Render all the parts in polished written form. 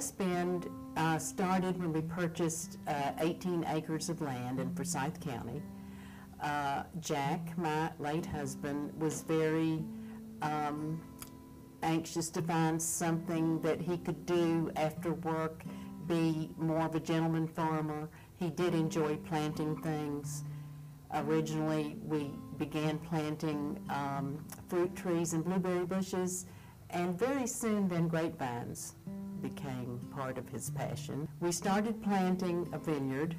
Westbend started when we purchased 18 acres of land in Forsyth County. Jack, my late husband, was very anxious to find something that he could do after work, be more of a gentleman farmer. He did enjoy planting things. Originally, we began planting fruit trees and blueberry bushes, and very soon then grapevines became part of his passion. We started planting a vineyard.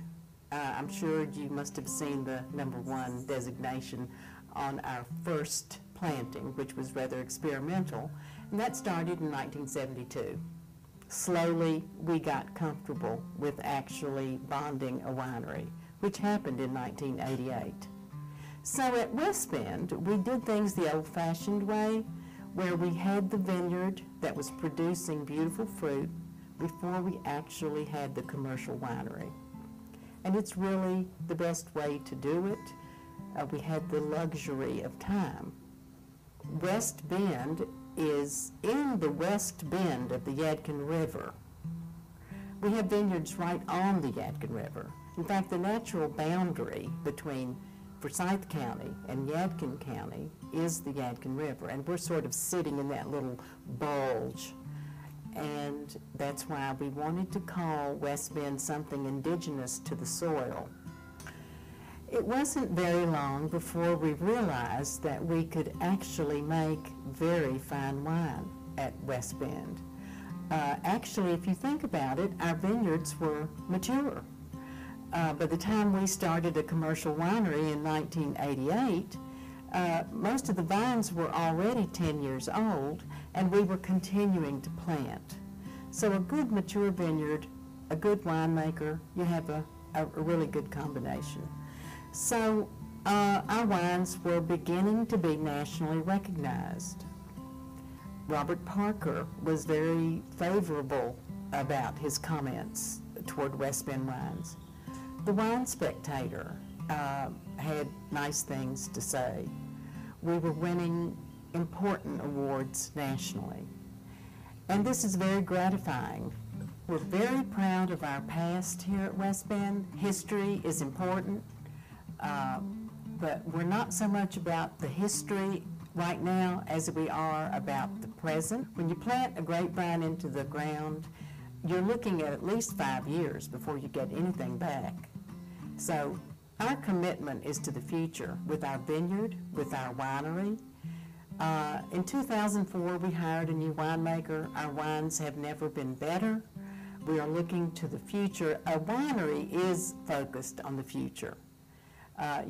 I'm sure you must have seen the #1 designation on our first planting, which was rather experimental, and that started in 1972. Slowly, we got comfortable with actually bonding a winery, which happened in 1988. So at Westbend, we did things the old-fashioned way, where we had the vineyard that was producing beautiful fruit before we actually had the commercial winery. And it's really the best way to do it. We had the luxury of time. Westbend is in the West Bend of the Yadkin River. We have vineyards right on the Yadkin River. In fact, the natural boundary between Forsyth County and Yadkin County is the Yadkin River, and we're sort of sitting in that little bulge. And that's why we wanted to call Westbend something indigenous to the soil. It wasn't very long before we realized that we could actually make very fine wine at Westbend. Actually, if you think about it, our vineyards were mature. By the time we started a commercial winery in 1988, most of the vines were already 10 years old, and we were continuing to plant. So a good mature vineyard, a good winemaker, you have a really good combination. So our wines were beginning to be nationally recognized. Robert Parker was very favorable about his comments toward Westbend wines. The Wine Spectator had nice things to say. We were winning important awards nationally. And this is very gratifying. We're very proud of our past here at Westbend. History is important, but we're not so much about the history right now as we are about the present. When you plant a grapevine into the ground, you're looking at least 5 years before you get anything back. So our commitment is to the future with our vineyard, with our winery. In 2004, we hired a new winemaker. Our wines have never been better. We are looking to the future. A winery is focused on the future.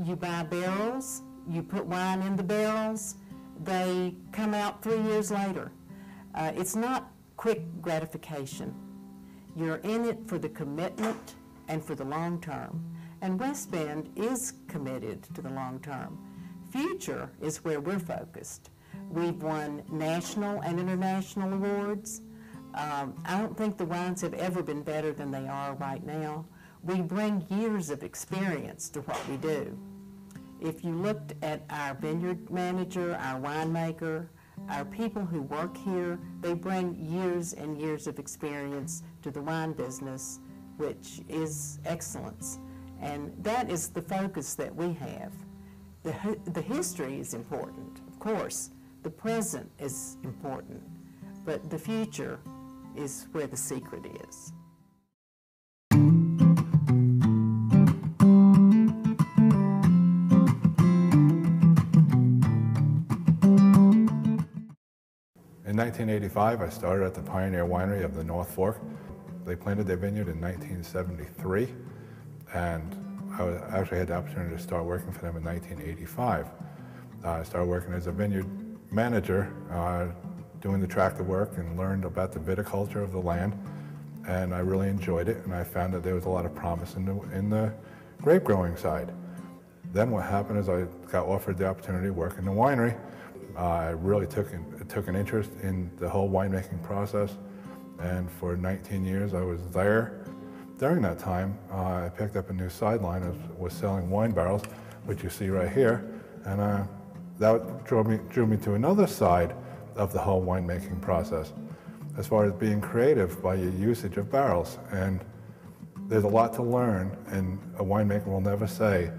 You buy barrels, you put wine in the barrels, they come out 3 years later. It's not quick gratification. You're in it for the commitment and for the long term. And Westbend is committed to the long term. Future is where we're focused. We've won national and international awards. I don't think the wines have ever been better than they are right now. We bring years of experience to what we do. If you looked at our vineyard manager, our winemaker, our people who work here, they bring years and years of experience to the wine business, which is excellence. And that is the focus that we have. The history is important, of course. The present is important, but the future is where the secret is. In 1985, I started at the Pioneer Winery of the North Fork. They planted their vineyard in 1973, and I actually had the opportunity to start working for them in 1985. I started working as a vineyard manager, doing the tractor work, and learned about the viticulture of the land, and I really enjoyed it, and I found that there was a lot of promise in the grape growing side. Then what happened is I got offered the opportunity to work in the winery. I really took an interest in the whole winemaking process, and for 19 years I was there. During that time, I picked up a new sideline. I was selling wine barrels, which you see right here, and that drew me to another side of the whole winemaking process. as far as being creative by your usage of barrels. And there's a lot to learn, and a winemaker will never say,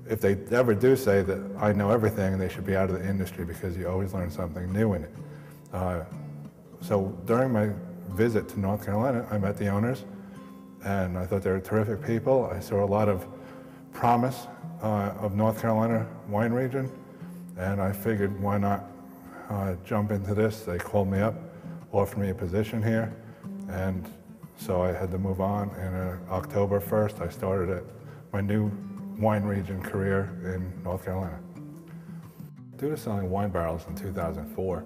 if they ever do say that I know everything, they should be out of the industry, because you always learn something new in it. So during my visit to North Carolina, I met the owners, and I thought they were terrific people. I saw a lot of promise of North Carolina wine region, and I figured, why not jump into this? They called me up, offered me a position here, and so I had to move on. And October 1st, I started at my new wine region career in North Carolina. Due to selling wine barrels in 2004,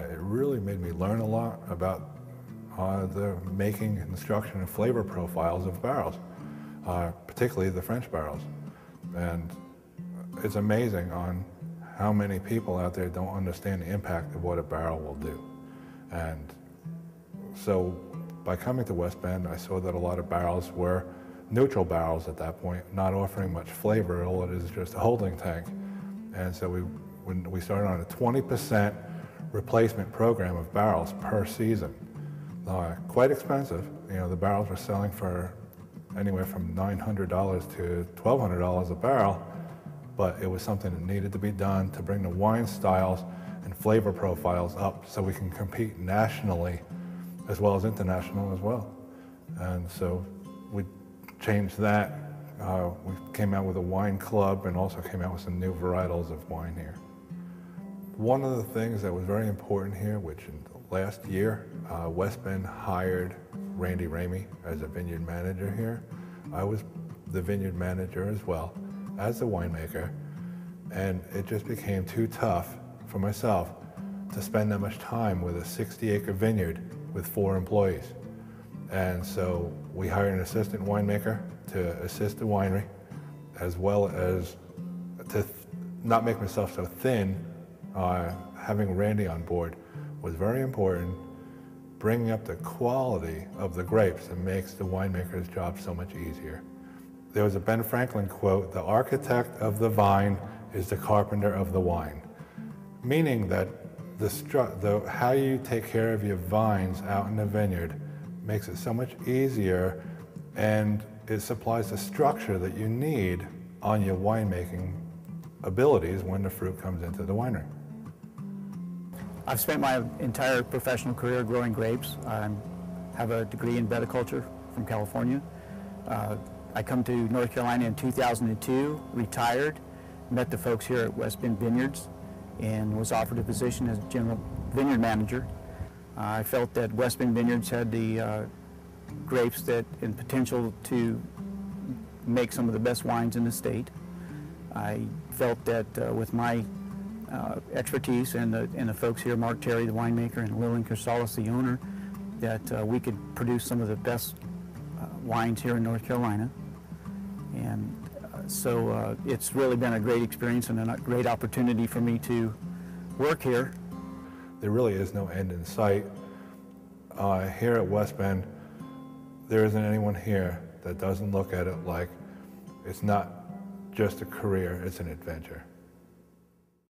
it really made me learn a lot about the making, construction, and flavor profiles of barrels, particularly the French barrels. And it's amazing on how many people out there don't understand the impact of what a barrel will do. And so by coming to Westbend, I saw that a lot of barrels were neutral barrels at that point, not offering much flavor. All it is just a holding tank. And so when we started on a 20% replacement program of barrels per season. Quite expensive. You know, the barrels were selling for anywhere from $900 to $1,200 a barrel, but it was something that needed to be done to bring the wine styles and flavor profiles up so we can compete nationally as well as international as well. And so we changed that. We came out with a wine club and also came out with some new varietals of wine here. One of the things that was very important here, which in the last year, Westbend hired Randy Ramey as a vineyard manager here. I was the vineyard manager as well as the winemaker, and it just became too tough for myself to spend that much time with a 60-acre vineyard with 4 employees. And so we hired an assistant winemaker to assist the winery, as well as to not make myself so thin. Having Randy on board was very important. Bringing up the quality of the grapes that makes the winemaker's job so much easier. There was a Ben Franklin quote, "The architect of the vine is the carpenter of the wine," meaning that how you take care of your vines out in the vineyard makes it so much easier, and it supplies the structure that you need on your winemaking abilities when the fruit comes into the winery. I've spent my entire professional career growing grapes. I have a degree in viticulture from California. I come to North Carolina in 2002, retired, met the folks here at Westbend Vineyards, and was offered a position as general vineyard manager. I felt that Westbend Vineyards had the grapes and potential to make some of the best wines in the state. I felt that with my expertise and the folks here, Mark Terry, the winemaker, and Lillian Crisales, the owner, that we could produce some of the best wines here in North Carolina. And so it's really been a great experience and a great opportunity for me to work here. There really is no end in sight. Here at Westbend, there isn't anyone here that doesn't look at it like it's not just a career, it's an adventure.